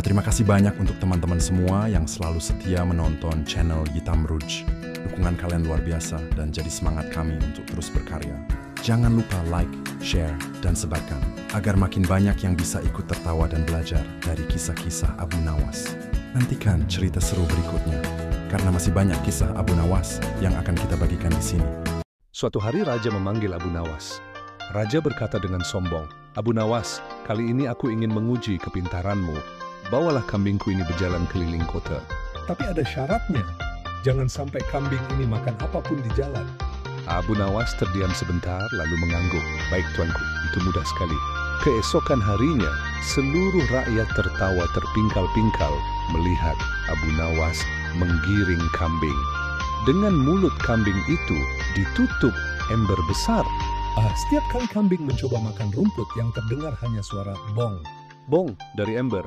Terima kasih banyak untuk teman-teman semua yang selalu setia menonton channel Yitam Rouge. Dukungan kalian luar biasa dan jadi semangat kami untuk terus berkarya. Jangan lupa like, share, dan sebarkan, agar makin banyak yang bisa ikut tertawa dan belajar dari kisah-kisah Abu Nawas. Nantikan cerita seru berikutnya, karena masih banyak kisah Abu Nawas yang akan kita bagikan di sini. Suatu hari Raja memanggil Abu Nawas. Raja berkata dengan sombong, "Abu Nawas, kali ini aku ingin menguji kepintaranmu. Bawalah kambingku ini berjalan keliling kota. Tapi ada syaratnya. Jangan sampai kambing ini makan apapun di jalan." Abu Nawas terdiam sebentar lalu mengangguk. "Baik tuanku, itu mudah sekali." Keesokan harinya, seluruh rakyat tertawa terpingkal-pingkal melihat Abu Nawas menggiring kambing. Dengan mulut kambing itu ditutup ember besar. Setiap kali kambing mencoba makan rumput yang terdengar hanya suara bong. Bong dari ember.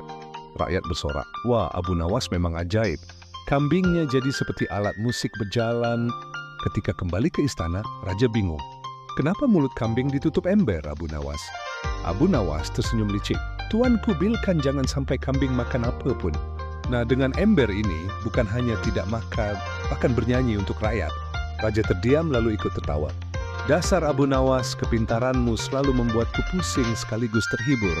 Rakyat bersorak, "Wah, Abu Nawas memang ajaib." Kambingnya jadi seperti alat musik berjalan. Ketika kembali ke istana, Raja bingung. Kenapa mulut kambing ditutup ember, Abu Nawas? Abu Nawas tersenyum licik. "Tuanku bilkan jangan sampai kambing makan apapun." Nah, dengan ember ini bukan hanya tidak makan, bahkan bernyanyi untuk rakyat. Raja terdiam lalu ikut tertawa. "Dasar Abu Nawas, kepintaranmu selalu membuatku pusing sekaligus terhibur."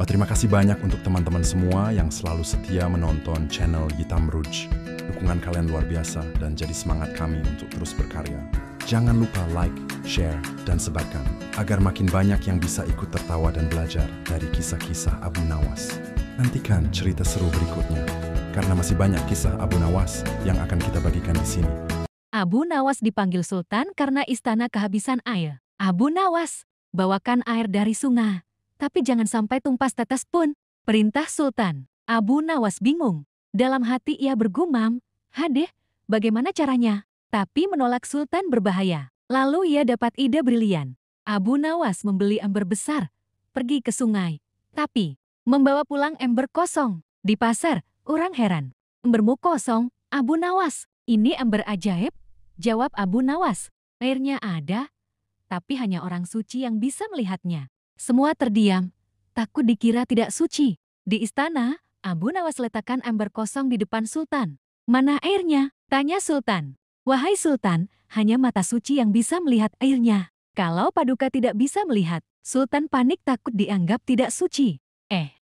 Terima kasih banyak untuk teman-teman semua yang selalu setia menonton channel Yitam Rouge. Dukungan kalian luar biasa dan jadi semangat kami untuk terus berkarya. Jangan lupa like, share, dan sebarkan, agar makin banyak yang bisa ikut tertawa dan belajar dari kisah-kisah Abu Nawas. Nantikan cerita seru berikutnya, karena masih banyak kisah Abu Nawas yang akan kita bagikan di sini. Abu Nawas dipanggil Sultan karena istana kehabisan air. "Abu Nawas, bawakan air dari sungai. Tapi jangan sampai tumpas tetes pun," perintah Sultan. Abu Nawas bingung. Dalam hati ia bergumam, "Hadeh, bagaimana caranya?" Tapi menolak Sultan berbahaya. Lalu ia dapat ide brilian. Abu Nawas membeli ember besar, pergi ke sungai. Tapi, membawa pulang ember kosong. Di pasar, orang heran. "Embermu kosong, Abu Nawas. Ini ember ajaib?" Jawab Abu Nawas. "Airnya ada, tapi hanya orang suci yang bisa melihatnya." Semua terdiam, takut dikira tidak suci. Di istana, Abu Nawas letakkan ember kosong di depan Sultan. "Mana airnya?" tanya Sultan. "Wahai Sultan, hanya mata suci yang bisa melihat airnya." Kalau Paduka tidak bisa melihat, Sultan panik takut dianggap tidak suci.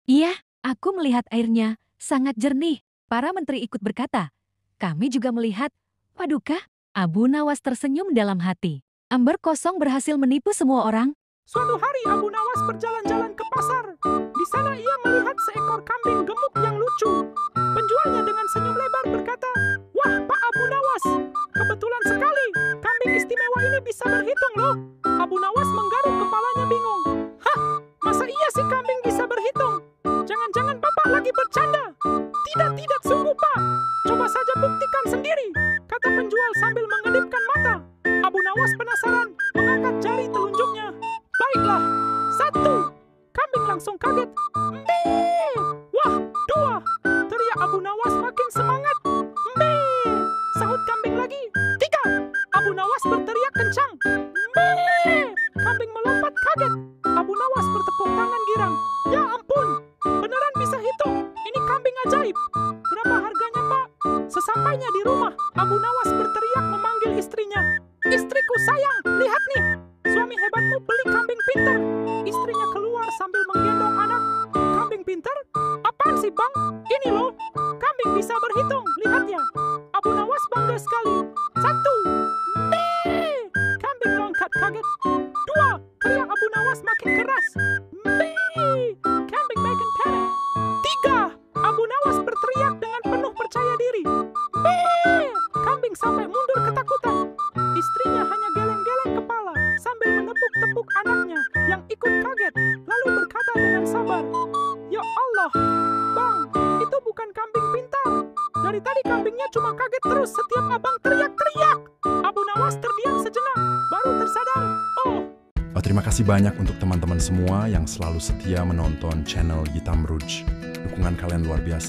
Iya, aku melihat airnya, sangat jernih." Para menteri ikut berkata, "Kami juga melihat, Paduka." Abu Nawas tersenyum dalam hati. Ember kosong berhasil menipu semua orang. Suatu hari Abu Nawas berjalan-jalan ke pasar. Di sana ia melihat seekor kambing gemuk yang lucu. Penjualnya dengan senyum lebar berkata, "Wah, Pak Abu Nawas, kebetulan sekali. Kambing istimewa ini bisa berhitung loh." Abu Nawas menggaruk kepalanya bingung. "Hah, masa iya sih kambing bisa berhitung? Jangan-jangan Bapak lagi bercanda." Tidak, sungguh Pak. Coba saja buktikan sendiri," kata penjual sambil mengedipkan mata. Abu Nawas penasaran, mengangkat jari telunjuknya. "Baiklah, 1." Kambing langsung kaget. "Mbee! Wah, 2!" teriak Abu Nawas makin semangat. "Mbee!" sahut kambing lagi. 3! Abu Nawas berteriak kencang. "Mbee!" Kambing melompat kaget. Abu Nawas bertepuk tangan girang. "Ya ampun, beneran bisa hitung. Ini kambing ajaib. Berapa harganya, Pak?" Sesampainya di rumah, Abu Nawas berteriak memanggil istrinya. "Istriku sayang, lihat nih. Suami hebatmu beli kambing pintar." Istrinya keluar sambil menggendong anak. "Kambing pintar? Apaan sih, Bang? Ini loh, kambing bisa berhitung, lihat ya." Abu Nawas bangga sekali. 1! Mbee! Kambing meloncat kaget. 2! Teriak Abu Nawas makin keras. Mbee! Kambing makin pendek. 3! Abu Nawas berteriak dengan penuh percaya diri. Mbee! Kambing sampai mundur ketakutan. Istrinya hanya geleng-geleng kepala sambil menepuk-tepuk anaknya yang ikut kaget, lalu berkata dengan sabar, "Ya Allah, Bang, itu bukan kambing pintar. Dari tadi kambingnya cuma kaget terus setiap Abang teriak-teriak." Abu Nawas terdiam sejenak, baru tersadar. Terima kasih banyak untuk teman-teman semua yang selalu setia menonton channel Yitam Rouge. Dukungan kalian luar biasa.